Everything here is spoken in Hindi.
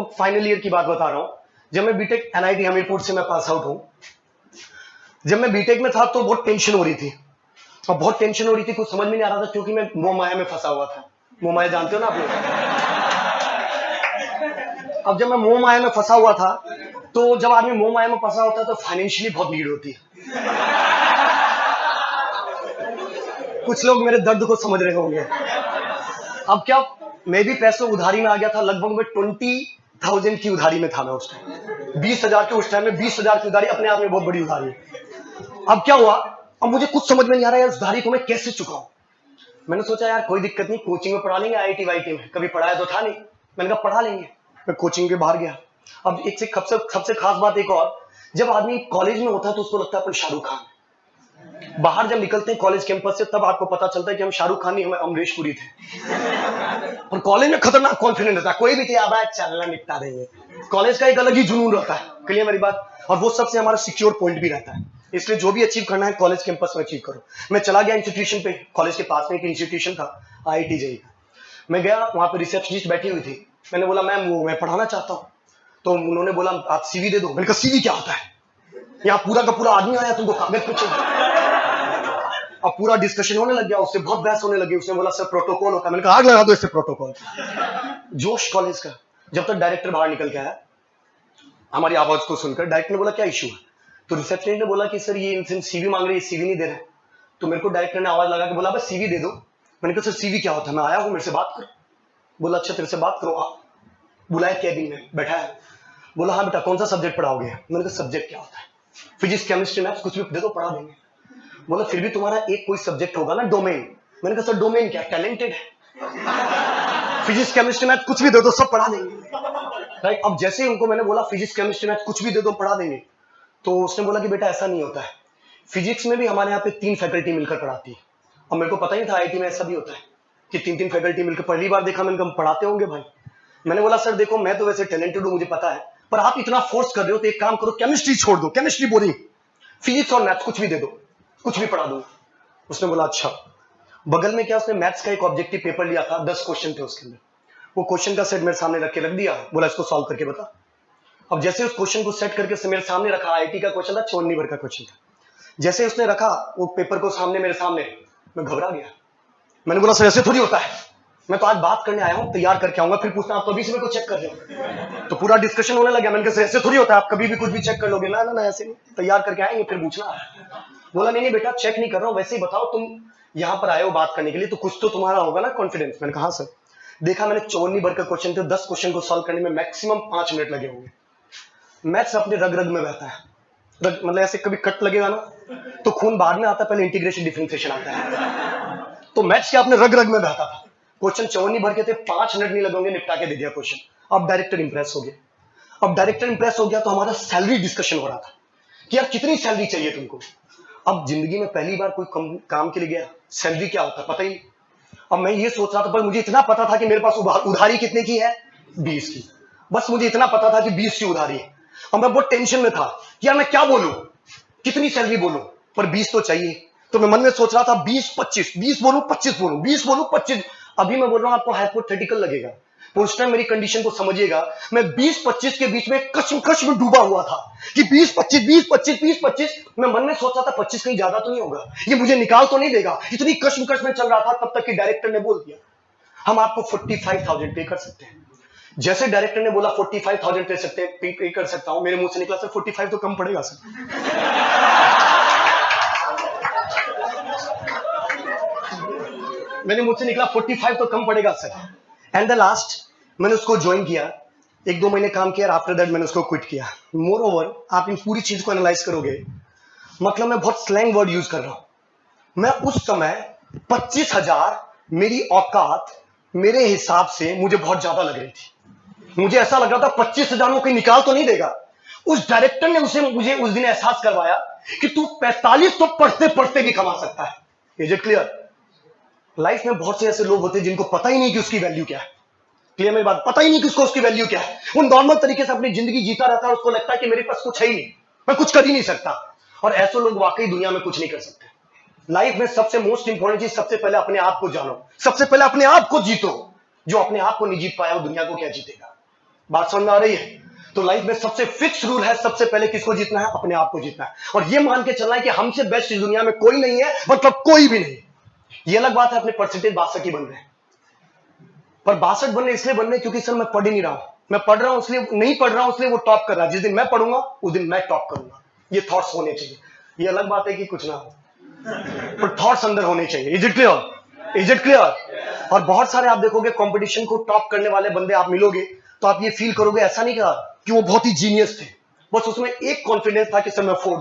आपको फाइनल ईयर की बात बता रहा हूं। जब मैं बीटेक एनआईटी हमीरपुर से मैं पास आउट हूं, जब मैं बीटेक में था तो बहुत टेंशन हो रही थी, और बहुत टेंशन हो रही थी, कुछ समझ में नहीं आ रहा था, क्योंकि मैं मोह माया में फंसा हुआ था। मोह माया जानते हो ना आप लोग? अब जब मैं मोह माया में फंसा हुआ था, तो जब आदमी मोह माया में फंसा होता है तो फाइनेंशियली बहुत नीड होती है। कुछ लोग मेरे दर्द को समझ रहे होंगे। अब क्या, मैं भी पैसों उधारी में आ गया था। लगभग मैं 20,000 की उधारी में था मैं उस टाइम। 20,000 के उस टाइम में 20,000 की उधारी अपने आप में बहुत बड़ी उधारी है। अब क्या हुआ, अब मुझे कुछ समझ में नहीं आ रहा है उस उधारी को मैं कैसे चुकाऊं। मैंने सोचा यार कोई दिक्कत नहीं, कोचिंग में पढ़ा लेंगे, आईआईटी वाईटी में कभी पढ़ाया तो था नहीं। मैंने कहा पढ़ा लेंगे। मैं कोचिंग के बाहर गया। अब एक से सबसे खास बात एक और, जब आदमी कॉलेज में होता है तो उसको लगता है अपन शाहरुख खान। बाहर जब निकलते हैं कॉलेज कैंपस से, तब आपको पता चलता है कि हम शाहरुख खान नहीं, हम अमरीश पुरी थे। और कॉलेज में खतरनाक कॉन्फिडेंस रहता है, कोई भी थे अब चलना निपटा देंगे। कॉलेज का एक अलग ही जुनून रहता है, क्लियर मेरी बात? और वो सबसे हमारा सिक्योर पॉइंट भी रहता है। इसलिए जो भी अचीव करना है कॉलेज कैंपस में अचीव करो। मैं चला गया इंस्टीट्यूशन पे, कॉलेज के पास में एक इंस्टीट्यूशन था, आईआईटी जेईई का। मैं गया, वहां पे रिसेप्शनिस्ट बैठी हुई थी। मैंने बोला मैम वो मैं पढ़ाना चाहता हूँ। तो उन्होंने बोला आप सीवी दे दो। मैंने कहा सीवी क्या होता है? यहाँ पूरा का पूरा आदमी आया, तुमको कागज पूछे। अब पूरा डिस्कशन होने लग गया, उससे बहुत बहस होने लगी। उसने बोला सर प्रोटोकॉल होता है। मैंने कहा आग लगा दो इससे प्रोटोकॉल। जोश कॉलेज का। जब तक डायरेक्टर बाहर निकल के आया, हमारी आवाज को सुनकर डायरेक्टर ने बोला क्या इशू है? तो रिसेप्शनिस्ट ने बोला कि सर ये इनसे सीवी मांग रही है, सीवी नहीं दे रहे। तो मेरे को डायरेक्टर ने आवाज लगा के बोला बस सीवी दे दो। मैंने कहा सर सीवी क्या होता है? मैं आया हूं, मेरे से बात करो। बोला अच्छा तेरे से बात करो। बुलाया कैबिन में बैठा है। बोला हाँ बेटा कौन सा सब्जेक्ट पढ़ाओगे? मैंने कहा सब्जेक्ट क्या होता है? फिजिक्स केमिस्ट्री मैथ्स कुछ भी दे दो पढ़ा देंगे। बोला फिर भी तुम्हारा एक कोई सब्जेक्ट होगा ना डोमेन। मैंने कहा सर डोमेन क्या, टैलेंटेड है। फिजिक्स केमिस्ट्री मैथ कुछ भी दे दो सब पढ़ा देंगे, राइट? अब जैसे उनको मैंने बोला फिजिक्स केमिस्ट्री मैथ कुछ भी दे दो पढ़ा देंगे, तो उसने बोला कि बेटा ऐसा नहीं होता है। फिजिक्स में भी हमारे यहाँ पे 3 फैकल्टी मिलकर पढ़ाती है। अब मेरे को पता ही था आईआईटी में ऐसा भी होता है कि 3 फैकल्टी मिलकर, पहली बार देखा मैंने, कहा पढ़ाते होंगे भाई। मैंने बोला सर देखो मैं तो वैसे टैलेंटेड हूँ मुझे पता है, पर आप इतना फोर्स कर रहे हो तो एक काम करो केमिस्ट्री छोड़ दो, केमिस्ट्री बोरिंग, फिजिक्स और मैथ्स कुछ भी दे दो, कुछ भी पढ़ा दो। उसने बोला अच्छा। बगल में क्या, उसने मैथ्स का एक ऑब्जेक्टिव पेपर लिया था, 10 क्वेश्चन थे उसके अंदर। वो क्वेश्चन का सेट मेरे सामने रख के रख दिया, बोला इसको सॉल्व करके बता। अब जैसे उस क्वेश्चन को सेट करके मेरे सामने रखा, आईआईटी का क्वेश्चन था, 54 भर का क्वेश्चन था। जैसे उसने रखा वो पेपर को सामने मेरे सामने, मैं घबरा गया। मैंने बोला सर ऐसे थोड़ी होता है, मैं तो आज बात करने आया हूं, तैयार करके आऊंगा, फिर पूछना आप तो अभी से मेरे को चेक कर रहे हो। तो पूरा डिस्कशन होने लगा। मैंने कहा ऐसे थोड़ी होता है, आप कभी भी कुछ भी चेक कर लोगे ना? ना ऐसे नहीं, तैयार करके आएंगे फिर पूछना। बोला नहीं नहीं बेटा चेक नहीं कर रहा हूं, वैसे ही बताओ तुम यहां पर आए हो बात करने के लिए, तो कुछ तो तुम्हारा होगा ना कॉन्फिडेंस। मैंने कहा सर। देखा मैंने 54 भर का क्वेश्चन थे, 10 क्वेश्चन को सॉल्व करने में मैक्सिमम 5 मिनट लगे होंगे। मैथ्स अपने रग रग में बहता है, मतलब ऐसे कभी कट लगेगा ना तो खून बाद में आता है, पहले इंटीग्रेशन डिफरेंशिएशन आता है। तो मैथ्स के अपने रग रग में बहता था। क्वेश्चन 54 भर के थे, 5 मिनट नहीं लगेंगे, निपटा के दे दिया क्वेश्चन। अब डायरेक्टर इंप्रेस हो गया। अब डायरेक्टर इंप्रेस हो गया तो हमारा सैलरी डिस्कशन हो रहा था कि यार कितनी सैलरी चाहिए तुमको। अब जिंदगी में पहली बार कोई काम के लिए गया, सैलरी क्या होता है पता ही नहीं। अब मैं ये सोच रहा था, पर मुझे इतना पता था कि मेरे पास उधारी कितने की है, 20 की। बस मुझे इतना पता था कि 20 की उधारी है। और मैं बहुत टेंशन में था कि यार मैं क्या बोलूं, कितनी सैलरी बोलूं, पर 20 तो चाहिए। तो मैं मन में सोच रहा था 20-25, 20 बोलूं 25 बोलूं, 20 बोलूं 25। अभी मैं बोल रहा हूं आपको हाइपोथेटिकल लगेगा, तो उस टाइम मेरी कंडीशन को समझिएगा। मैं 20-25 के बीच में कश्मकश में डूबा हुआ था कि 20-25, 20-25, 20-25। मैं मन में सोच रहा था 25 कहीं ज्यादा तो नहीं होगा, ये मुझे निकाल तो नहीं देगा। इतनी कश्मकश में चल रहा था, तब तक कि डायरेक्टर ने बोल दिया हम आपको 45,000 पे कर सकते हैं। जैसे डायरेक्टर ने बोला 45,000 पे सकते हैं, पे कर सकता हूं, मेरे मुंह से निकला सर 45 तो कम पड़ेगा सर। मेरे मुंह से निकला 45 तो कम पड़ेगा सर। एंड द लास्ट मैंने उसको ज्वाइन किया, 1-2 महीने काम किया, आफ्टर दैट मैंने उसको क्विट किया। मोर ओवर आप इन पूरी चीज को एनालाइज करोगे, मतलब मैं बहुत स्लैंग वर्ड यूज कर रहा हूं। मैं उस समय 25,000 मेरी औकात मेरे हिसाब से मुझे बहुत ज्यादा लग रही थी। मुझे ऐसा लग रहा था 25,000 में कोई निकाल तो नहीं देगा। उस डायरेक्टर ने मुझे उस दिन एहसास करवाया कि तू 45 तो पढ़ते पढ़ते भी कमा सकता है। Is it clear? लाइफ में बहुत से ऐसे लोग होते हैं जिनको पता ही नहीं कि उसकी वैल्यू क्या है। क्लियर मेरी बात? पता ही नहीं कि उसको उसकी वैल्यू क्या है। वो नॉर्मल तरीके से अपनी जिंदगी जीता रहता है, उसको लगता है कि मेरे पास कुछ है ही नहीं, मैं कुछ कर ही नहीं सकता। और ऐसे लोग वाकई दुनिया में कुछ नहीं कर सकते। लाइफ में सबसे मोस्ट इंपॉर्टेंट चीज, सबसे पहले अपने आप को जानो, सबसे पहले अपने आप को जीतो। जो अपने आप को नहीं जीत पाया वो दुनिया को क्या जीतेगा। बात समझ में आ रही है? तो लाइफ में सबसे फिक्स रूल है, सबसे पहले किसको जीतना है? अपने आप को जीतना है, और ये मान के चलना है कि हमसे बेस्ट इस दुनिया में कोई नहीं है, मतलब कोई भी नहीं। ये अलग बात है अपने परसेंटेज 62 ही बन रहे हैं, पर 62 बन रहे इसलिए बन रहे क्योंकि सर मैं पढ़ ही नहीं रहा हूं, मैं पढ़ रहा हूं इसलिए नहीं पढ़ रहा हूं, इसलिए वो टॉप कर रहा है। जिस दिन मैं पढ़ूंगा उस दिन मैं टॉप करूंगा। ये थॉट्स होने चाहिए। ये अलग बात है कि कुछ ना हो, पर थॉट्स अंदर होने चाहिए। Is it clear? Is it clear? और बहुत सारे आप देखोगे कंपटीशन को टॉप करने वाले बंदे आप मिलोगे तो आप ये फील करोगे ऐसा नहीं कहा कि वो बहुत ही जीनियस थे, बस उसमें एक कॉन्फिडेंस था कि सर मैं 4